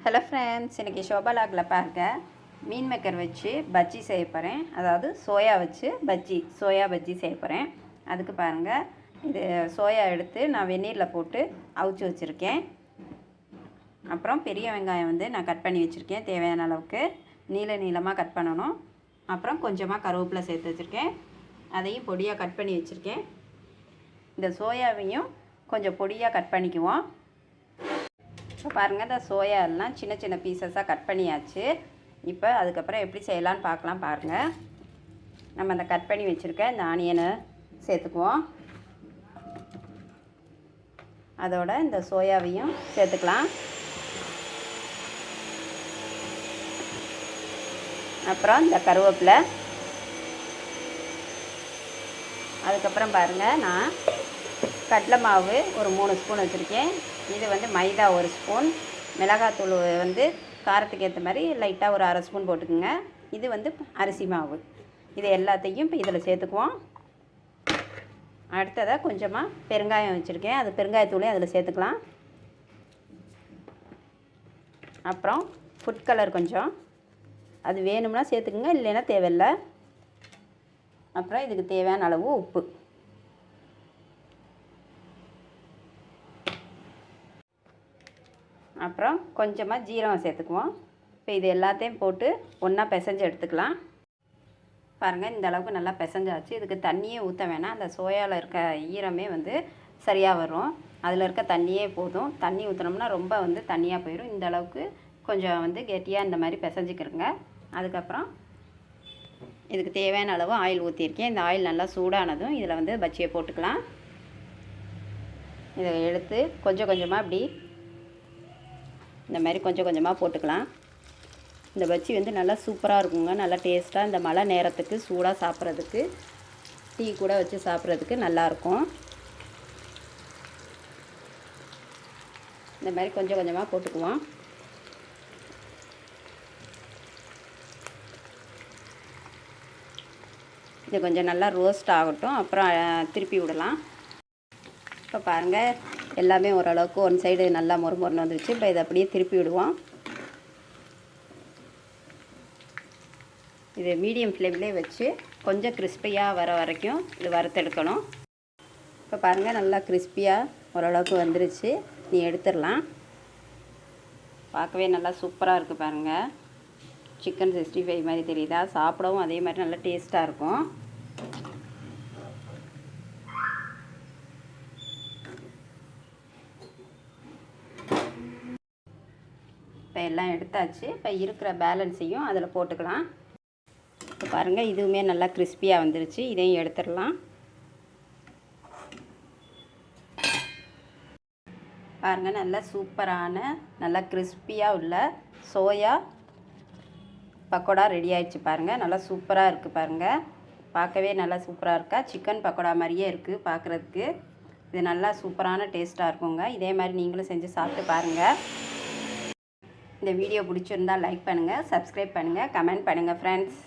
Hello friends, இன்றைக்கி ஷோபா லாகில் பாருங்க மீன் maker வச்சு பஜ்ஜி செய்ய போகிறேன். அதாவது சோயா வச்சு சோயா பஜ்ஜி செய்ய போகிறேன். அதுக்கு பாருங்கள், இது சோயா எடுத்து நான் வெந்நீரில் போட்டு அவிச்சு வச்சுருக்கேன். அப்புறம் பெரிய வெங்காயம் நான் கட் பண்ணி வச்சுருக்கேன். தேவையான அளவுக்கு நீளமாக கட் பண்ணணும். அப்புறம் கொஞ்சமாக கருவேப்பிலை சேர்த்து வச்சுருக்கேன். அதையும் பொடியாக கட் பண்ணி வச்சுருக்கேன். இந்த சோயாவையும் கொஞ்சம் பொடியாக கட் பண்ணிக்குவோம். இப்போ பாருங்கள், இந்த சோயா எல்லாம் சின்ன சின்ன பீசஸாக கட் பண்ணியாச்சு. இப்போ அதுக்கப்புறம் எப்படி செய்யலான்னு பார்க்கலாம். பாருங்கள், நம்ம அந்த கட் பண்ணி வச்சுருக்க இந்த ஆனியனை சேர்த்துக்குவோம். அதோட இந்த சோயாவையும் சேர்த்துக்கலாம். அப்புறம் இந்த கருவேப்பிலை. அதுக்கப்புறம் பாருங்கள், நான் கடலை மாவு ஒரு 3 ஸ்பூன் வச்சுருக்கேன். இது மைதா 1 ஸ்பூன், மிளகாத்தூள் காரத்துக்கு ஏற்ற மாதிரி லைட்டாக ஒரு 1/2 ஸ்பூன் போட்டுக்குங்க. இது அரிசி மாவு. இது எல்லாத்தையும் இப்போ இதில் சேர்த்துக்குவோம். அடுத்ததாக கொஞ்சமாக பெருங்காயம் வச்சுருக்கேன். அது பெருங்காயத்தூளையும் அதில் சேர்த்துக்கலாம். அப்புறம் ஃபுட் கலர் கொஞ்சம், அது வேணும்னா சேர்த்துக்குங்க, இல்லைன்னா தேவையில்லை. அப்புறம் இதுக்கு தேவையான அளவு உப்பு. அப்புறம் கொஞ்சமாக ஜீரகம் சேர்த்துக்குவோம். இப்போ இது எல்லாத்தையும் போட்டு ஒன்றா பிசைஞ்சு எடுத்துக்கலாம். பாருங்கள், இந்த அளவுக்கு நல்லா பிசைஞ்சாச்சு. இதுக்கு தண்ணியே ஊற்ற வேணாம். அந்த சோயாவில் இருக்க ஈரமே சரியாக வரும். அதில் இருக்க தண்ணியே போதும். தண்ணி ஊற்றினோம்னா ரொம்ப தண்ணியாக போயிடும். இந்த அளவுக்கு கொஞ்சம் கெட்டியாக இந்த மாதிரி பிசைஞ்சிக்கிறங்க. அதுக்கப்புறம் இதுக்கு தேவையான அளவு ஆயில் ஊற்றிருக்கேன். இந்த ஆயில் நல்லா சூடானதும் இதில் பஜ்ஜியை போட்டுக்கலாம். இதை எடுத்து கொஞ்சம் கொஞ்சமாக இப்படி இந்த மாதிரி கொஞ்சம் கொஞ்சமாக போட்டுக்கலாம். இந்த பஜ்ஜி நல்லா சூப்பராக இருக்குங்க. நல்லா டேஸ்ட்டாக, இந்த மழை நேரத்துக்கு சூடாக சாப்பிட்றதுக்கு, டீ கூட வச்சு சாப்பிட்றதுக்கு நல்லாயிருக்கும். இந்த மாதிரி கொஞ்சம் கொஞ்சமாக போட்டுக்குவோம். இது கொஞ்சம் நல்லா ரோஸ்ட் ஆகட்டும். அப்புறம் திருப்பி விடலாம். இப்போ பாருங்கள், எல்லாமே ஓரளவுக்கு ஒன் சைடு நல்லா மொறுமொறுன்னு வந்துருச்சு. இப்போ இதை அப்படியே திருப்பி விடுவோம். இது மீடியம் ஃப்ளேம்லேயே வச்சு கொஞ்சம் கிறிஸ்பியாக வர வரைக்கும் இது வறுத்தெடுக்கணும். இப்போ பாருங்கள், நல்லா கிறிஸ்பியாக ஓரளவுக்கு வந்துருச்சு. நீ எடுத்துடலாம். பார்க்கவே நல்லா சூப்பராக இருக்குது பாருங்கள். சிக்கன் 65 மாதிரி தெரியுதா? சாப்பிடவும் அதே மாதிரி நல்லா டேஸ்ட்டாக இருக்கும். இப்போ எல்லாம் எடுத்தாச்சு. இப்போ இருக்கிற பேலன்ஸையும் அதில் போட்டுக்கலாம். இப்போ பாருங்கள், இதுவுமே நல்லா கிறிஸ்பியாக வந்துருச்சு. இதையும் எடுத்துடலாம். பாருங்கள், நல்லா சூப்பரான நல்லா கிறிஸ்பியாக உள்ள சோயா பக்கோடா ரெடி ஆகிடுச்சு. பாருங்கள், நல்லா சூப்பராக இருக்குது. பாருங்கள், பார்க்கவே நல்லா சூப்பராக இருக்கா? சிக்கன் பக்கோடா மாதிரியே இருக்குது பார்க்குறதுக்கு. இது நல்லா சூப்பரான டேஸ்ட்டாக இருக்குங்க. இதே மாதிரி நீங்களும் செஞ்சு சாப்பிட்டு பாருங்கள். இந்த வீடியோ பிடிச்சிருந்தால் லைக் பண்ணுங்கள், சப்ஸ்கிரைப் பண்ணுங்கள், கமெண்ட் பண்ணுங்கள் ஃப்ரெண்ட்ஸ்.